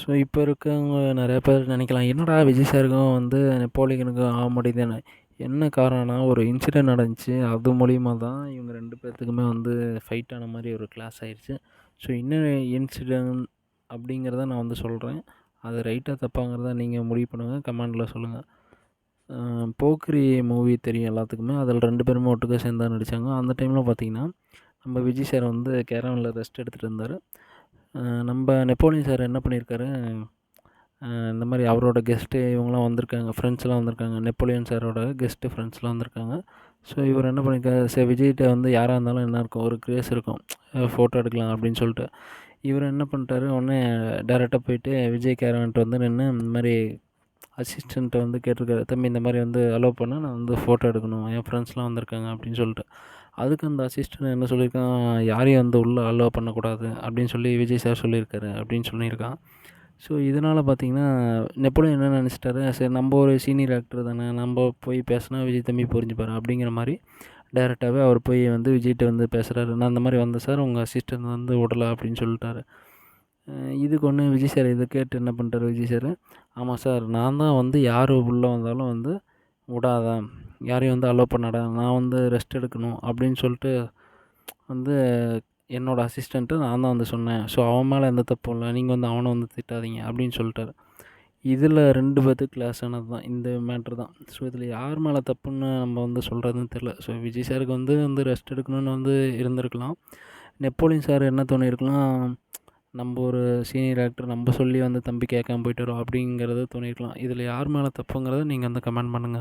So இப்போ இருக்கவங்க நெறைய பேர் நினைக்கலாம், என்னடா விஜய் சாருக்கும் வந்து நெப்போலியனுக்கும் ஆக மாட்டேங்குதுன்னு. என்ன காரணம்னா, ஒரு இன்சிடென்ட் நடந்துச்சு. அது மூலியமா தான் இவங்க 2 பேத்துக்குமே வந்து ஃபைட் ஆன மாரி ஒரு கிளாஸ் ஆயிருச்சு. ஸோ என்ன இன்சிடென்ட் அப்படிங்கிறத நான் வந்து சொல்றேன். அது ரைட்டா தப்பாங்கிறத நீங்க முடிவு பண்ணுங்க. கமெண்ட்ல சொல்லுங்க. போக்கிரி மூவி தெரியும் எல்லாத்துக்குமே. அதில 2 பேருமே ஒட்டுக்கா சேர்ந்து தான் நடிச்சாங்க. அந்த டைம்ல பார்த்தீங்கன்னா, நம்ம விஜய் சார் வந்து கேரவன்ல ரெஸ்ட் எடுத்துட்டு இருந்தாரு. நம்ப நெப்போலியன் சார் என்ன பண்ணியிருக்காரு, இந்த மாரி அவரோட கெஸ்ட்டு இவங்கலாம் வந்திருக்காங்க. ஃப்ரெண்ட்ஸ்லாம் வந்திருக்காங்க. நெப்போலியன் சாரோட கெஸ்ட்டு ஃப்ரெண்ட்ஸ்லாம் வந்திருக்காங்க. ஸோ இவர் என்ன பண்ணியிருக்காரு, சரி விஜய்ட்ட வந்து யாரா இருந்தாலும் என்ன இருக்கும், ஒரு கிரேஸ் இருக்கும். ஃபோட்டோ எடுக்கலாம் அப்படின்னு சொல்லிட்டு. இவர் என்ன பண்ணிட்டாரு, உடனே டைரக்ட்டா போயிட்டு விஜய் கேரவன்ட்ட வந்து நின்னு இந்த மாரி அசிஸ்டன்ட்ட வந்து கேட்டிருக்காரு. தம்பி இந்த மாரி வந்து அலோவ் பண்ணா நான் வந்து ஃபோட்டோ எடுக்கணும். என் ஃப்ரெண்ட்ஸ்லாம் வந்திருக்காங்க அப்படின்னு சொல்லிட்டு. அதுக்கு அந்த அசிஸ்டன்ட் என்ன சொல்லியிருக்கான், யாரையும் வந்து உள்ள அலோவ் பண்ணக்கூடாது அப்படின்னு சொல்லி விஜய் சார் சொல்லியிருக்காரு அப்படின்னு சொல்லியிருக்கான். ஸோ இதனால பார்த்தீங்கன்னா, நெப்போலியன் என்ன நெனச்சுட்டாரு, சரி நம்ப ஒரு சீனியர் ஆக்டர் தானே, நம்ப போய் பேசுனா விஜய் தம்பி புரிஞ்சுப்பாரு அப்படிங்கிற மாரி டைரக்ட்டாவே அவர் போய் வந்து விஜய்ட்ட வந்து பேசுறாரு. நான் இந்த மாரி வந்தேன் சார், உங்க அசிஸ்டன்ட் வந்து விடல அப்படின்னு சொல்லிட்டாரு. இதுக்கு ஒண்ணு விஜய் சார் இத கேட்டு என்ன பண்ணிட்டாரு விஜய் சார், ஆமா சார் நான் தான் வந்து யார் உள்ள வந்தாலும் வந்து உடாத, யாரையும் வந்து அலோவ் பண்ணாத, நான் வந்து ரெஸ்ட் எடுக்கணும் அப்படின்னு சொல்லிட்டு வந்து என்னோட அசிஸ்டன்ட்ட நான் தான் வந்து சொன்னேன். ஸோ அவன் மேல எந்த தப்பும் இல்ல. நீங்க வந்து அவன வந்து திட்டாதீங்க அப்படின்னு சொல்லிட்டாரு. இதில 2 பேத்துக்கு கிளாஸ் ஆனது தான். இந்த மேட்டர் தான். ஸோ இதில யார் மேல தப்புன்னு நம்ம வந்து சொல்றதுன்னு தெரியல. ஸோ விஜய் சாருக்கு வந்து ரெஸ்ட் எடுக்கணும்னு வந்து இருந்திருக்கலாம். நெப்போலியன் சார் என்ன தோணியிருக்கலாம், நம்ப ஒரு சீனியர் ஆக்டர் நம்ப சொல்லி வந்து தம்பி கேட்காம போயிட்டாரோ அப்படிங்கிறது தோணியிருக்கலாம். இதில யார் மேல தப்புங்கிறத நீங்க வந்து கமெண்ட் பண்ணுங்க.